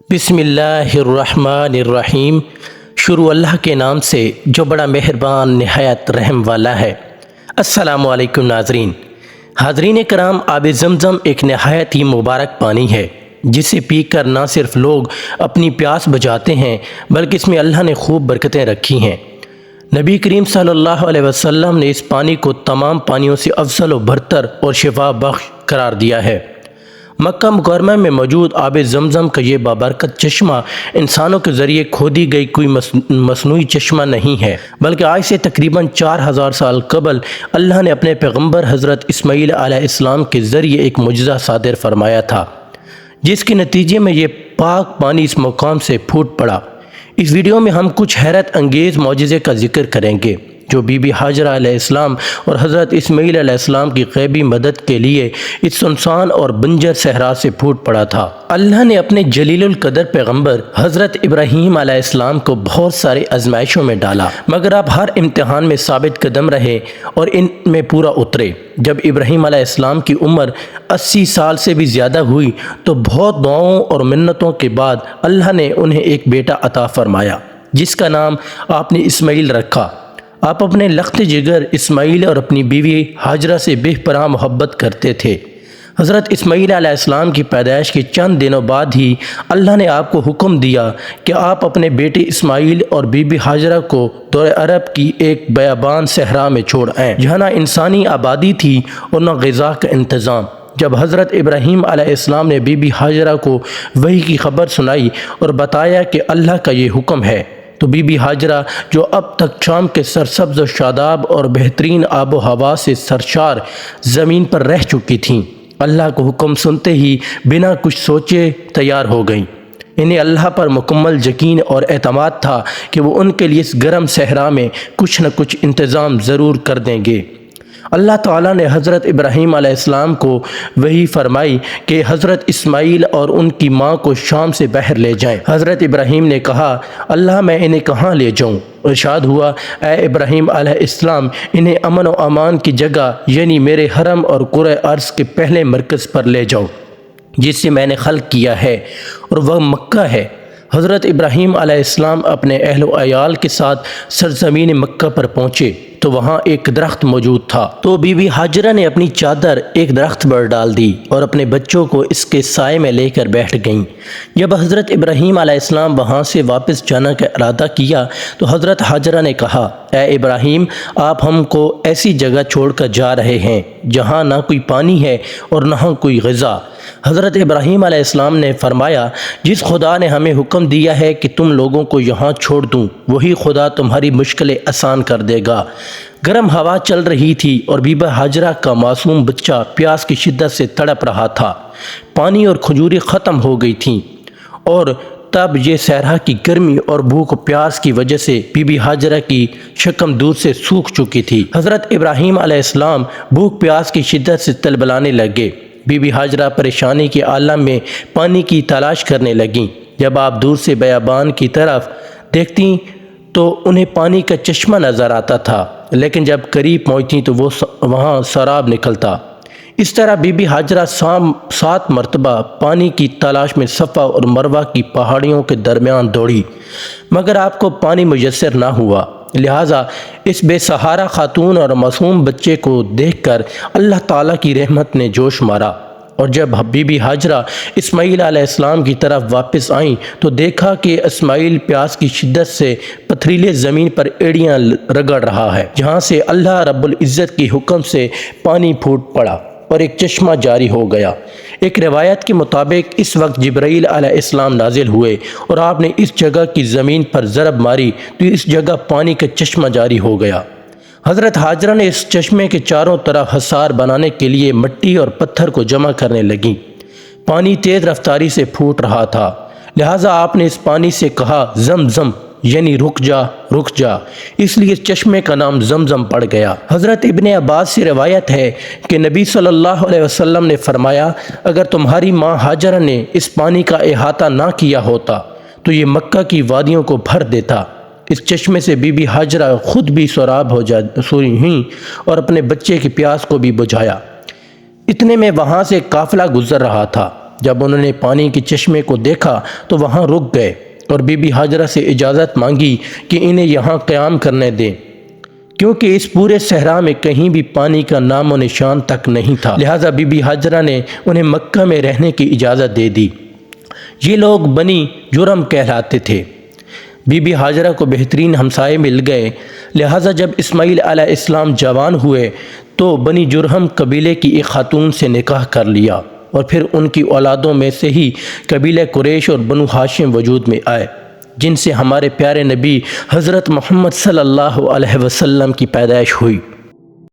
بسم اللہ الرحمن الرحیم۔ شروع اللہ کے نام سے جو بڑا مہربان نہایت رحم والا ہے۔ السلام علیکم ناظرین۔ حاضرین کرام، آب زمزم ایک نہایت ہی مبارک پانی ہے جسے پی کر نہ صرف لوگ اپنی پیاس بجھاتے ہیں بلکہ اس میں اللہ نے خوب برکتیں رکھی ہیں۔ نبی کریم صلی اللہ علیہ وسلم نے اس پانی کو تمام پانیوں سے افضل و برتر اور شفا بخش قرار دیا ہے۔ مکہ مکرمہ میں موجود آب زمزم کا یہ بابرکت چشمہ انسانوں کے ذریعے کھودی گئی کوئی مصنوعی چشمہ نہیں ہے، بلکہ آج سے تقریباً 4000 سال قبل اللہ نے اپنے پیغمبر حضرت اسماعیل علیہ السلام کے ذریعے ایک معجزہ صادر فرمایا تھا، جس کے نتیجے میں یہ پاک پانی اس مقام سے پھوٹ پڑا۔ اس ویڈیو میں ہم کچھ حیرت انگیز معجزے کا ذکر کریں گے جو بی بی ہاجرہ علیہ السلام اور حضرت اسماعیل علیہ السلام کی غیبی مدد کے لیے اس سنسان اور بنجر صحرا سے پھوٹ پڑا تھا۔ اللہ نے اپنے جلیل القدر پیغمبر حضرت ابراہیم علیہ السلام کو بہت سارے آزمائشوں میں ڈالا، مگر آپ ہر امتحان میں ثابت قدم رہے اور ان میں پورا اترے۔ جب ابراہیم علیہ السلام کی عمر 80 سال سے بھی زیادہ ہوئی تو بہت دعاؤں اور منتوں کے بعد اللہ نے انہیں ایک بیٹا عطا فرمایا جس کا نام آپ نے اسماعیل رکھا۔ آپ اپنے لخت جگر اسماعیل اور اپنی بیوی ہاجرہ سے بے پناہ محبت کرتے تھے۔ حضرت اسماعیل علیہ السلام کی پیدائش کے چند دنوں بعد ہی اللہ نے آپ کو حکم دیا کہ آپ اپنے بیٹے اسماعیل اور بی بی ہاجرہ کو دور عرب کی ایک بیابان صحرا میں چھوڑ آئیں، جہاں نہ انسانی آبادی تھی اور نہ غذا کا انتظام۔ جب حضرت ابراہیم علیہ السلام نے بی بی ہاجرہ کو وحی کی خبر سنائی اور بتایا کہ اللہ کا یہ حکم ہے، تو بی بی ہاجرہ جو اب تک شام کے سرسبز و شاداب اور بہترین آب و ہوا سے سرشار زمین پر رہ چکی تھیں، اللہ کو حکم سنتے ہی بنا کچھ سوچے تیار ہو گئیں۔ انہیں اللہ پر مکمل یقین اور اعتماد تھا کہ وہ ان کے لیے اس گرم صحرا میں کچھ نہ کچھ انتظام ضرور کر دیں گے۔ اللہ تعالیٰ نے حضرت ابراہیم علیہ السلام کو وحی فرمائی کہ حضرت اسماعیل اور ان کی ماں کو شام سے باہر لے جائیں۔ حضرت ابراہیم نے کہا، اللہ میں انہیں کہاں لے جاؤں؟ ارشاد ہوا، اے ابراہیم علیہ السلام، انہیں امن و امان کی جگہ یعنی میرے حرم اور قرۂ ارض کے پہلے مرکز پر لے جاؤ جس سے میں نے خلق کیا ہے، اور وہ مکہ ہے۔ حضرت ابراہیم علیہ السلام اپنے اہل و عیال کے ساتھ سرزمین مکہ پر پہنچے تو وہاں ایک درخت موجود تھا، تو بی بی ہاجرہ نے اپنی چادر ایک درخت پر ڈال دی اور اپنے بچوں کو اس کے سائے میں لے کر بیٹھ گئیں۔ جب حضرت ابراہیم علیہ السلام وہاں سے واپس جانا کا ارادہ کیا تو حضرت ہاجرہ نے کہا، اے ابراہیم، آپ ہم کو ایسی جگہ چھوڑ کر جا رہے ہیں جہاں نہ کوئی پانی ہے اور نہ کوئی غذا۔ حضرت ابراہیم علیہ السلام نے فرمایا، جس خدا نے ہمیں حکم دیا ہے کہ تم لوگوں کو یہاں چھوڑ دوں، وہی خدا تمہاری مشکلیں آسان کر دے گا۔ گرم ہوا چل رہی تھی اور بی بی ہاجرہ کا معصوم بچہ پیاس کی شدت سے تڑپ رہا تھا۔ پانی اور کھجوریں ختم ہو گئی تھیں اور تب یہ صحرا کی گرمی اور بھوک و پیاس کی وجہ سے بی بی ہاجرہ کی شکم دودھ سے سوکھ چکی تھی۔ حضرت ابراہیم علیہ السلام بھوک پیاس کی شدت سے تلبلانے لگے۔ بی بی ہاجرہ پریشانی کے عالم میں پانی کی تلاش کرنے لگیں۔ جب آپ دور سے بیابان کی طرف دیکھتیں تو انہیں پانی کا چشمہ نظر آتا تھا، لیکن جب قریب پہنچتیں تو وہ وہاں سراب نکلتا۔ اس طرح بی بی ہاجرہ 7 مرتبہ پانی کی تلاش میں صفا اور مروہ کی پہاڑیوں کے درمیان دوڑی، مگر آپ کو پانی میسر نہ ہوا۔ لہٰذا اس بے سہارا خاتون اور معصوم بچے کو دیکھ کر اللہ تعالیٰ کی رحمت نے جوش مارا، اور جب بی بی ہاجرہ اسماعیل علیہ السلام کی طرف واپس آئیں تو دیکھا کہ اسماعیل پیاس کی شدت سے پتھریلے زمین پر ایڑیاں رگڑ رہا ہے، جہاں سے اللہ رب العزت کی حکم سے پانی پھوٹ پڑا اور ایک چشمہ جاری ہو گیا۔ ایک روایت کے مطابق اس وقت جبرائیل علیہ السلام نازل ہوئے اور آپ نے اس جگہ کی زمین پر ضرب ماری تو اس جگہ پانی کا چشمہ جاری ہو گیا۔ حضرت ہاجرہ نے اس چشمے کے چاروں طرف حصار بنانے کے لیے مٹی اور پتھر کو جمع کرنے لگیں۔ پانی تیز رفتاری سے پھوٹ رہا تھا، لہٰذا آپ نے اس پانی سے کہا، زم زم، یعنی رک جا رک جا، اس لیے اس چشمے کا نام زمزم پڑ گیا۔ حضرت ابن عباس سے روایت ہے کہ نبی صلی اللہ علیہ وسلم نے فرمایا، اگر تمہاری ماں ہاجرہ نے اس پانی کا احاطہ نہ کیا ہوتا تو یہ مکہ کی وادیوں کو بھر دیتا۔ اس چشمے سے بی بی ہاجرہ خود بھی سراب ہو ہوئیں اور اپنے بچے کی پیاس کو بھی بجھایا۔ اتنے میں وہاں سے قافلہ گزر رہا تھا۔ جب انہوں نے پانی کے چشمے کو دیکھا تو وہاں رک گئے اور بی بی ہاجرہ سے اجازت مانگی کہ انہیں یہاں قیام کرنے دیں، کیونکہ اس پورے صحرا میں کہیں بھی پانی کا نام و نشان تک نہیں تھا۔ لہٰذا بی بی ہاجرہ نے انہیں مکہ میں رہنے کی اجازت دے دی۔ یہ لوگ بنی جرہم کہلاتے تھے۔ بی بی ہاجرہ کو بہترین ہمسائے مل گئے، لہٰذا جب اسماعیل علیہ السلام جوان ہوئے تو بنی جرہم قبیلے کی ایک خاتون سے نکاح کر لیا اور پھر ان کی اولادوں میں سے ہی قبیلہ قریش اور بنو ہاشم وجود میں آئے، جن سے ہمارے پیارے نبی حضرت محمد صلی اللہ علیہ وسلم کی پیدائش ہوئی۔